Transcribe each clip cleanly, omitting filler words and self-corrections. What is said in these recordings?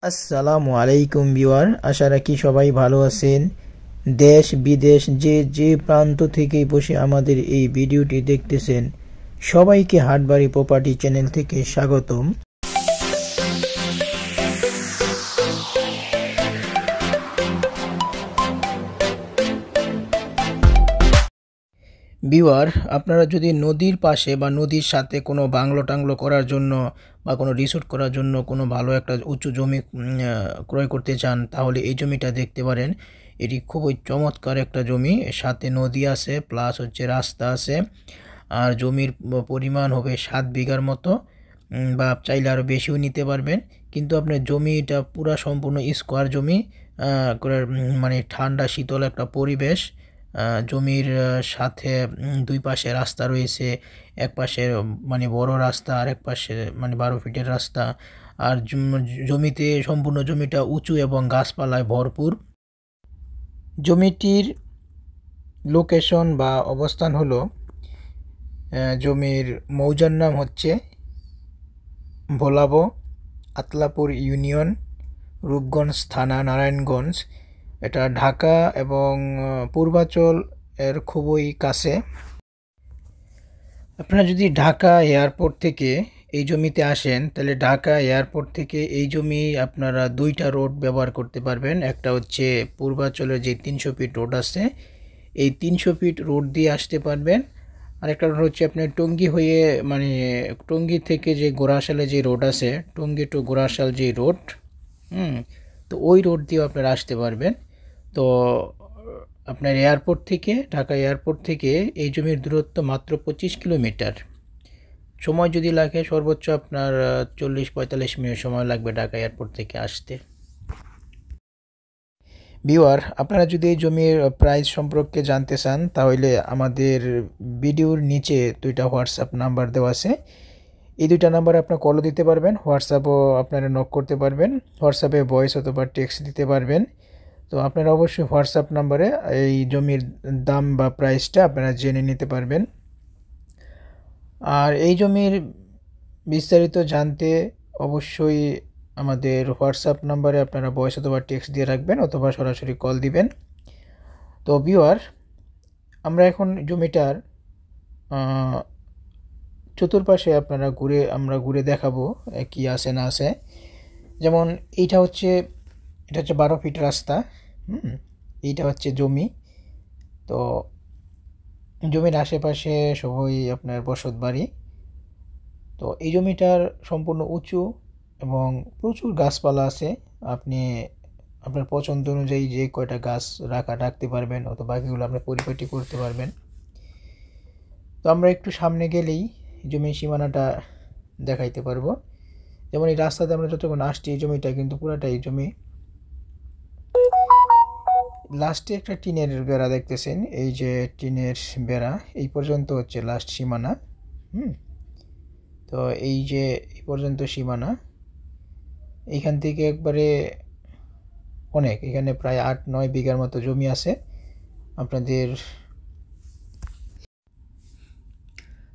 আসসালামু আলাইকুম ভিউয়ার, আশা রাখি সবাই ভালো আছেন। দেশ বিদেশ যে প্রান্ত থেকে বসে আমাদের এই ভিডিওটি দেখতেছেন, সবাইকে হাটবাড়ি প্রপার্টি চ্যানেল থেকে স্বাগতম। ভিউয়ার, আপনারা যদি নদীর পাশে বা নদীর সাথে কোনো বাংলো টাংলো করার জন্য বা কোনো রিসোর্ট করার জন্য কোনো ভালো একটা উঁচু জমি ক্রয় করতে চান, তাহলে এই জমিটা দেখতে পারেন। এটি খুবই চমৎকার একটা জমি, সাথে নদী আছে, প্লাস হচ্ছে রাস্তা আছে। আর জমির পরিমাণ হবে 7 বিঘার মতো, বা চাইলে আরও বেশিও নিতে পারবেন। কিন্তু আপনার জমিটা পুরা সম্পূর্ণ স্কোয়ার জমি, মানে ঠান্ডা শীতল একটা পরিবেশ। জমির সাথে দুই পাশে রাস্তা রয়েছে, এক পাশে মানে বড় রাস্তা, আর এক পাশে মানে 12 ফিটের রাস্তা। আর জমিতে সম্পূর্ণ জমিটা উঁচু এবং গাছপালায় ভরপুর। জমিটির লোকেশন বা অবস্থান হলো, জমির মৌজার নাম হচ্ছে ভোলাবো, আতলাপুর ইউনিয়ন, রূপগঞ্জ থানা, নারায়ণগঞ্জ। এটা ঢাকা এবং পূর্বাচল এর খুবই কাছে। আপনারা যদি ঢাকা এয়ারপোর্ট থেকে এই জমিতে আসেন, তাহলে ঢাকা এয়ারপোর্ট থেকে এই জমি আপনারা দুইটা রোড ব্যবহার করতে পারবেন। একটা হচ্ছে পূর্বাচলের যে 300 ফিট রোড আছে, এই 300 ফিট রোড দিয়ে আসতে পারবেন। আরেকটা রোড হচ্ছে আপনার টঙ্গী হয়ে, মানে টঙ্গী থেকে যে গোরাশালে যে রোড আছে, টঙ্গী টু গোরাশাল যে রোড, তো ওই রোড দিয়েও আপনারা আসতে পারবেন। তো আপনার এয়ারপোর্ট থেকে, ঢাকা এয়ারপোর্ট থেকে এই জমির দূরত্ব মাত্র 25 কিলোমিটার। সময় যদি লাগে সর্বোচ্চ আপনার 40-45 মিনিট সময় লাগবে ঢাকা এয়ারপোর্ট থেকে আসতে। ভিউয়ার, আপনারা যদি এই জমির প্রাইস সম্পর্কে জানতে চান, তাহলে আমাদের ভিডিওর নিচে দুইটা হোয়াটসঅ্যাপ নাম্বার দেওয়া আছে। এই দুইটা নাম্বারে আপনার কলও দিতে পারবেন, হোয়াটসঅ্যাপও আপনারা নক করতে পারবেন, হোয়াটসঅ্যাপে ভয়েস অথবা টেক্সট দিতে পারবেন। তো আপনারা অবশ্যই হোয়াটসঅ্যাপ নাম্বারে এই জমির দাম বা প্রাইসটা আপনারা জেনে নিতে পারবেন। আর এই জমির বিস্তারিত জানতে অবশ্যই আমাদের হোয়াটসঅ্যাপ নাম্বারে আপনারা ভয়েস অথবা টেক্সট দিয়ে রাখবেন, অথবা সরাসরি কল দিবেন। তো ভিউয়ার, আমরা এখন জমিটার চতুর্পাশে আমরা ঘুরে দেখাবো কি আছে না আছে। যেমন এটা হচ্ছে 12 ফিট রাস্তা, এইটা হচ্ছে জমি। তো জমির আশেপাশে সবই আপনার বসত বাড়ি। তো এই জমিটার সম্পূর্ণ উঁচু এবং প্রচুর গাছপালা আছে। আপনি আপনার পছন্দ অনুযায়ী যে কয়টা গাছ রাখতে পারবেন, অথবা বাকিগুলো আপনি পরিপাটি করতে পারবেন। তো আমরা একটু সামনে গেলেই জমির সীমানাটা দেখাইতে পারবো। যেমন এই রাস্তাতে আমরা যতক্ষণ আসছি, এই জমিটা কিন্তু পুরাটাই জমি। লাস্টে একটা টিনের বেড়া দেখতেছেন, এই যে টিনের বেড়া, এই পর্যন্ত হচ্ছে লাস্ট সীমানা। তো এই যে এই পর্যন্ত সীমানা, এইখান থেকে একবারে অনেক, এখানে প্রায় 8-9 বিঘার মতো জমি আছে আপনাদের।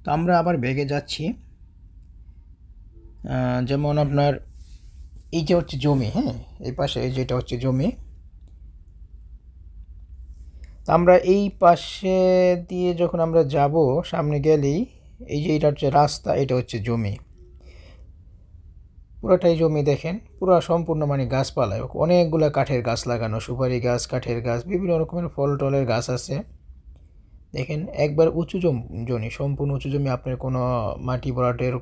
তো আমরা আবার বেগে যাচ্ছি। যেমন আপনার এই যে হচ্ছে জমি, এই পাশে এই যেটা হচ্ছে জমি। তো আমরা এই পাশে দিয়ে যখন আমরা যাব, সামনে গেলেই এই যে এটা হচ্ছে রাস্তা, এটা হচ্ছে জমি। পুরোটাই জমি দেখেন, পুরো সম্পূর্ণ মানে গাছপালায় অনেকগুলো কাঠের গাছ লাগানো, সুপারি গাছ, কাঠের গাছ, বিভিন্ন রকমের ফল টলের গাছ আছে। দেখেন একবার উঁচু জমি, সম্পূর্ণ উঁচু জমি। আপনার কোনো মাটি ভরাটের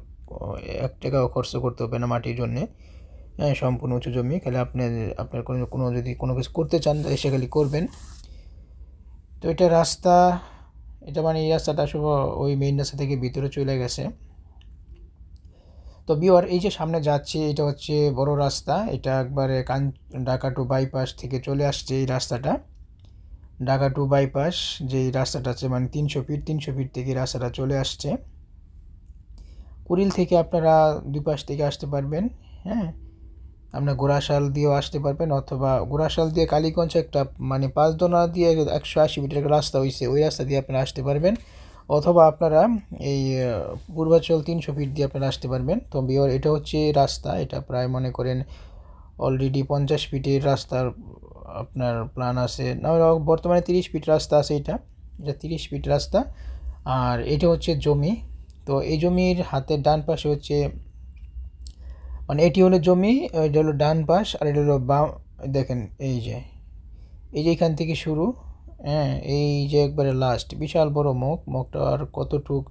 1 টাকাও খরচ করতে হবে না মাটির জন্যে। সম্পূর্ণ উঁচু জমি। খালি আপনার কোনো যদি কোনো কিছু করতে চান, এসে খালি করবেন। তো এটা রাস্তা, এটা মানে এই রাস্তাটা শুভ ওই মেইন রাস্তা থেকে ভিতরে চলে গেছে। তো ভিউয়ার, এই যে সামনে যাচ্ছে, এটা হচ্ছে বড় রাস্তা। এটা একবারে ঢাকা টু বাইপাস থেকে চলে আসছে এই রাস্তাটা। ঢাকা টু বাইপাস যে রাস্তাটা আছে, মানে 300 ফিট থেকে রাস্তাটা চলে আসছে। কুড়িল থেকে আপনারা দুই পাশ থেকে আসতে পারবেন। আপনার গোরাশাল দিয়েও আসতে পারবেন, অথবা গোরাশাল দিয়ে কালীগঞ্জ একটা মানে 5 দোনা দিয়ে 180 মিটার রাস্তা হয়েছে, ওই রাস্তা দিয়ে আপনারা আসতে পারবেন। অথবা আপনারা এই পূর্বাচল 300 ফিট দিয়ে আপনারা আসতে পারবেন। তো ভিউয়ার, এটা হচ্ছে রাস্তা। এটা প্রায় মনে করেন অলরেডি 50 ফিটের রাস্তার আপনার প্ল্যান আছে না, বর্তমানে 30 ফিট রাস্তা আছে। এটা 30 ফিট রাস্তা। আর এটা হচ্ছে জমি। তো এই জমির হাতের ডান পাশে হচ্ছে, মানে এটি হলো জমি, এটা হলো ডান পাশ, আর এটা হলো বাম। দেখেন এই যে এখান থেকে শুরু, হ্যাঁ, এই যে একবারে লাস্ট বিশাল বড় মুখটা আর কতটুক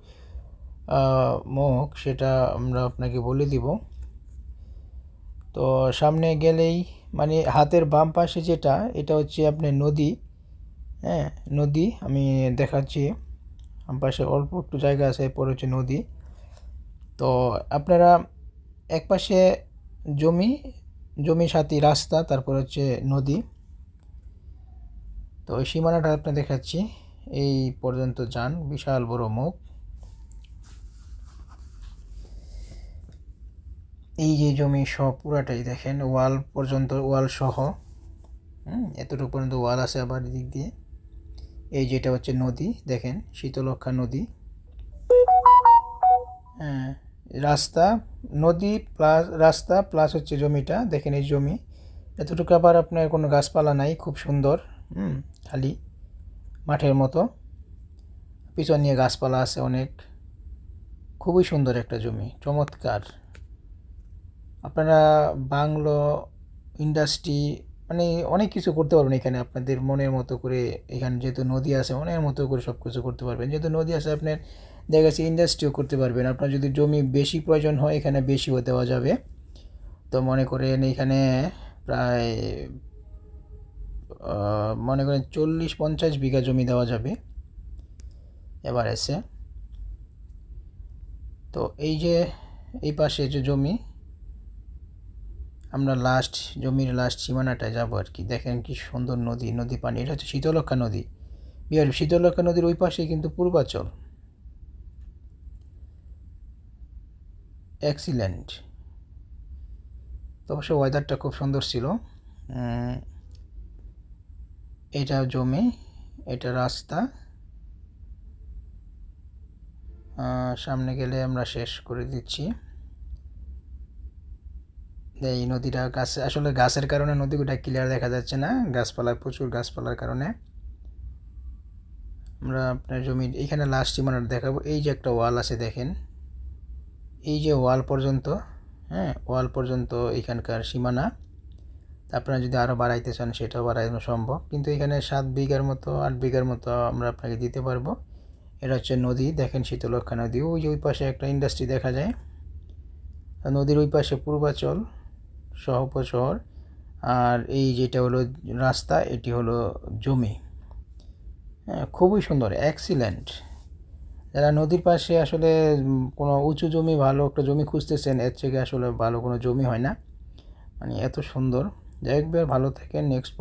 মুখ সেটা আমরা আপনাকে বলে দিব। তো সামনে গেলেই মানে হাতের বাম পাশে যেটা, এটা হচ্ছে আপনার নদী। হ্যাঁ, নদী আমি দেখাচ্ছি। বাম পাশে অল্প একটু জায়গা আছে, এরপর হচ্ছে নদী। তো আপনারা এক পাশে জমির সাথে রাস্তা, তারপর হচ্ছে নদী। তো ওই সীমানাটা আপনার দেখাচ্ছি, এই পর্যন্ত যান, বিশাল বড় মুখ। এই যে জমি সহ পুরাটাই দেখেন, ওয়াল পর্যন্ত, ওয়াল সহ, এতটুকু পর্যন্ত ওয়াল আছে আবার দিক দিয়ে। এই যেটা হচ্ছে নদী, দেখেন শীতলক্ষা নদী। হ্যাঁ, রাস্তা, নদী প্লাস রাস্তা প্লাস হচ্ছে জমিটা, দেখেন এই জমি এতটুকু। আবার আপনার কোনো গাছপালা নাই, খুব সুন্দর, খালি মাঠের মতো। পিছন নিয়ে গাছপালা আছে অনেক, খুবই সুন্দর একটা জমি, চমৎকার। আপনারা বাংলো ইন্ডাস্ট্রি মানে অনেক কিছু করতে পারবেন এখানে আপনাদের মনের মতো করে। এখানে যেহেতু নদী আছে, মনের মতো করে সব কিছু করতে পারবেন। যেহেতু নদী আছে, আপনার দেখা গেছে ইন্ডাস্ট্রিও করতে পারবেন। আপনার যদি জমি বেশি প্রয়োজন হয়, এখানে বেশিও দেওয়া যাবে। তো মনে করেন এখানে প্রায় মনে করেন 40-50 বিঘা জমি দেওয়া যাবে এবার এসে। তো এই যে এই পাশে যে জমি, আমরা জমির লাস্ট সীমানাটায় যাবো আর কি। দেখেন কি সুন্দর নদী পানি, এটা হচ্ছে শীতলক্ষা নদী। বিহার শীতলক্ষা নদীর ওই পাশে কিন্তু পূর্বাচল। এক্সিলেন্ট। তো অবশ্য ওয়েদারটা খুব সুন্দর ছিল। এটা জমি, এটা রাস্তা। সামনে গেলে আমরা শেষ করে দিচ্ছি। এই নদীটা আসলে গাছের কারণে নদীটা ক্লিয়ার দেখা যাচ্ছে না, প্রচুর গাছপালার কারণে। আমরা আপনার জমির এখানে লাস্ট সীমানাটা দেখাবো। এই যে একটা ওয়াল আছে, দেখেন এই যে ওয়াল পর্যন্ত, হ্যাঁ, ওয়াল পর্যন্ত এখানকার সীমানা। আপনারা যদি আরও বাড়াইতে চান সেটাও বাড়ানো সম্ভব, কিন্তু এখানে 7 বিঘার মতো 8 বিঘার মতো আমরা আপনাকে দিতে পারবো। এটা হচ্ছে নদী, দেখেন শীতলক্ষা নদী। ওই যে ওই পাশে একটা ইন্ডাস্ট্রি দেখা যায়। নদীর ওই পাশে পূর্বাচল উপশহর। আর এই যেটা হলো রাস্তা, এটি হলো জমি। হ্যাঁ, খুবই সুন্দর, এক্সিলেন্ট। যারা নদীর পাশে আসলে কোনো উঁচু জমি, ভালো একটা জমি খুঁজতেছেন, এর থেকে আসলে ভালো কোনো জমি হয় না, মানে এত সুন্দর। যাই হোক, ভালো থাকেন। নেক্সট